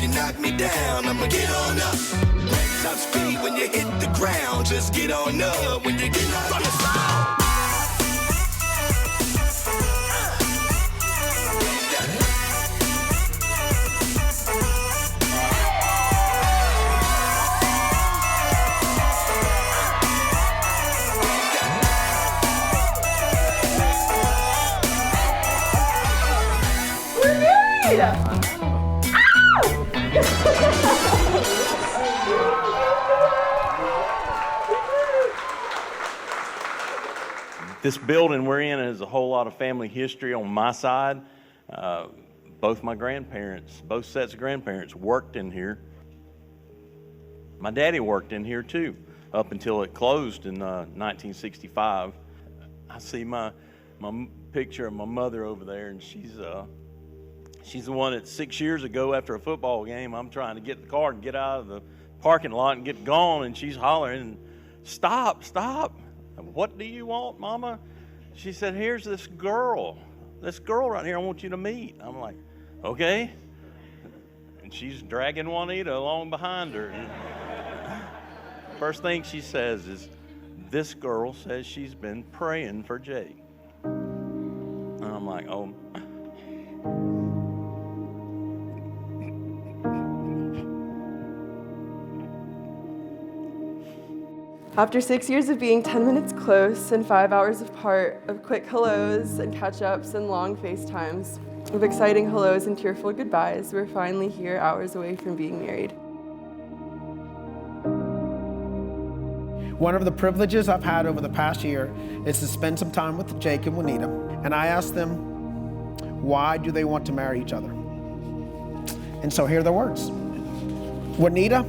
you knock me down, I'ma get on up. Break top speed when you hit the ground. Just get on up when you get knocked down. This building we're in has a whole lot of family history on my side. Both my grandparents, both sets of grandparents worked in here. My daddy worked in here too, up until it closed in 1965. I see my picture of my mother over there, and she's the one that 6 years ago after a football game, I'm trying to get the car and get out of the parking lot and get gone, and she's hollering, "Stop, stop. What do you want, Mama?" She said, "Here's this girl right here I want you to meet." I'm like, "Okay." And she's dragging Juanita along behind her. And first thing she says is, "This girl says she's been praying for Jake." And I'm like, "Oh." After 6 years of being 10 minutes close and 5 hours apart, of quick hellos and catch-ups and long FaceTimes, of exciting hellos and tearful goodbyes, we're finally here hours away from being married. One of the privileges I've had over the past year is to spend some time with Jake and Juanita, and I asked them, why do they want to marry each other? And so here are the words. Juanita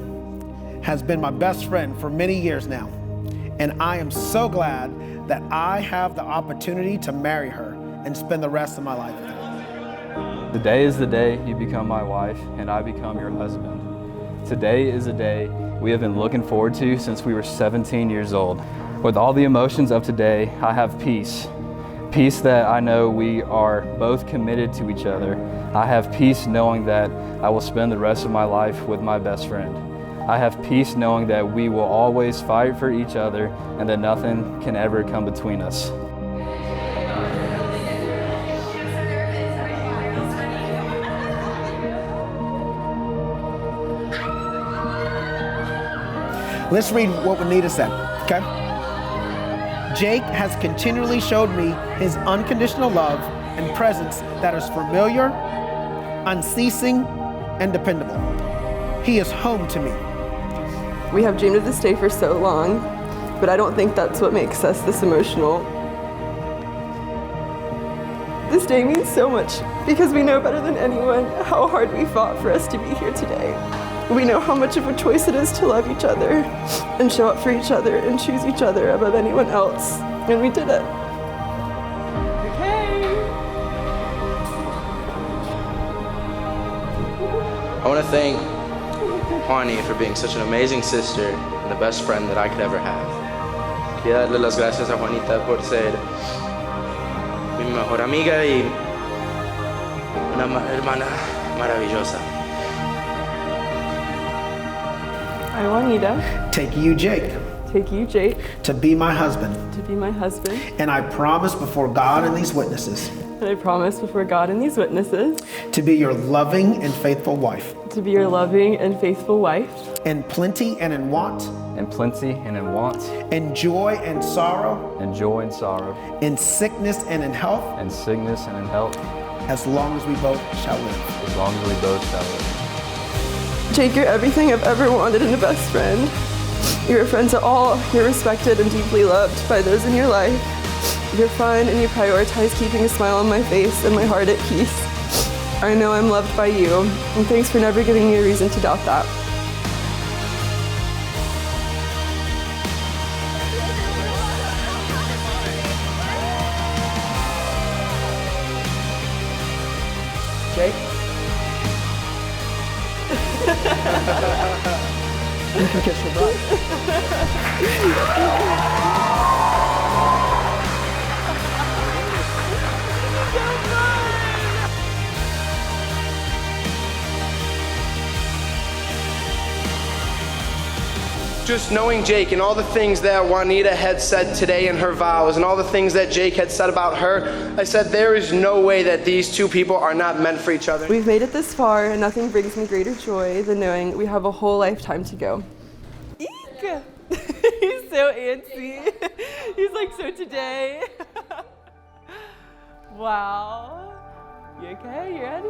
has been my best friend for many years now, and I am so glad that I have the opportunity to marry her and spend the rest of my life with her. The day is the day you become my wife and I become your husband. Today is a day we have been looking forward to since we were 17 years old. With all the emotions of today, I have peace. Peace that I know we are both committed to each other. I have peace knowing that I will spend the rest of my life with my best friend. I have peace knowing that we will always fight for each other and that nothing can ever come between us. Let's read what Juanita said, okay? Jake has continually showed me his unconditional love and presence that is familiar, unceasing, and dependable. He is home to me. We have dreamed of this day for so long, but I don't think that's what makes us this emotional. This day means so much because we know better than anyone how hard we fought for us to be here today. We know how much of a choice it is to love each other and show up for each other and choose each other above anyone else, and we did it. Okay. I want to thank Juanita for being such an amazing sister and the best friend that I could ever have. Quería darle las gracias a Juanita por ser mi mejor amiga y una hermana maravillosa. I, Juanita, Take you, Jake, to be my husband. And I promise before God and these witnesses to be your loving and faithful wife. In plenty and in want. In joy and sorrow. In sickness and in health. As long as we both shall live. Jake, you're everything I've ever wanted in a best friend. You're a friend to all. You're respected and deeply loved by those in your life. You're fun and you prioritize keeping a smile on my face and my heart at peace. I know I'm loved by you, and thanks for never giving me a reason to doubt that. Jake? You can kiss your bride. just knowing Jake and all the things that Juanita had said today in her vows and all the things that Jake had said about her, I said there is no way that these two people are not meant for each other. We've made it this far, and nothing brings me greater joy than knowing we have a whole lifetime to go. Eek! He's so antsy. He's like, so today. Wow. You okay? You ready?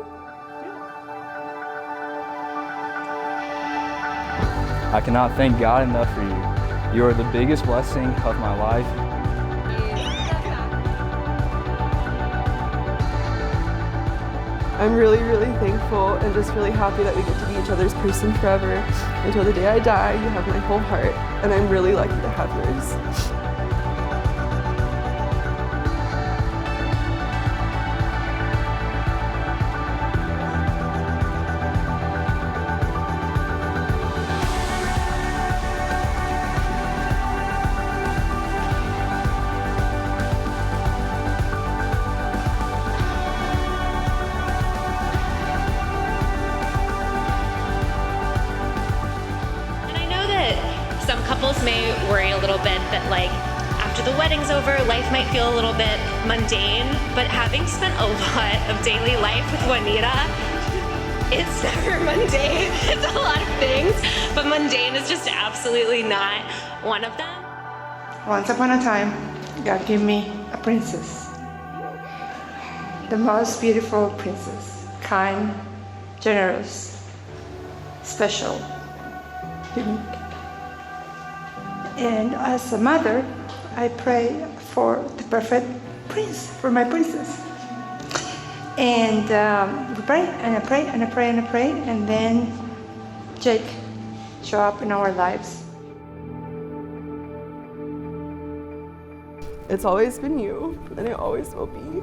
I cannot thank God enough for you. You are the biggest blessing of my life. I'm really, really thankful and just really happy that we get to be each other's person forever. Until the day I die, you have my whole heart, and I'm really lucky to have yours. Some couples may worry a little bit that like after the wedding's over, life might feel a little bit mundane, but having spent a lot of daily life with Juanita, it's never mundane. It's a lot of things, but mundane is just absolutely not one of them. Once upon a time, God gave me a princess. The most beautiful princess, kind, generous, special, unique. And as a mother, I pray for the perfect prince, for my princess. And we pray, and I pray, and I pray, and I pray, and then Jake show up in our lives. It's always been you, and it always will be.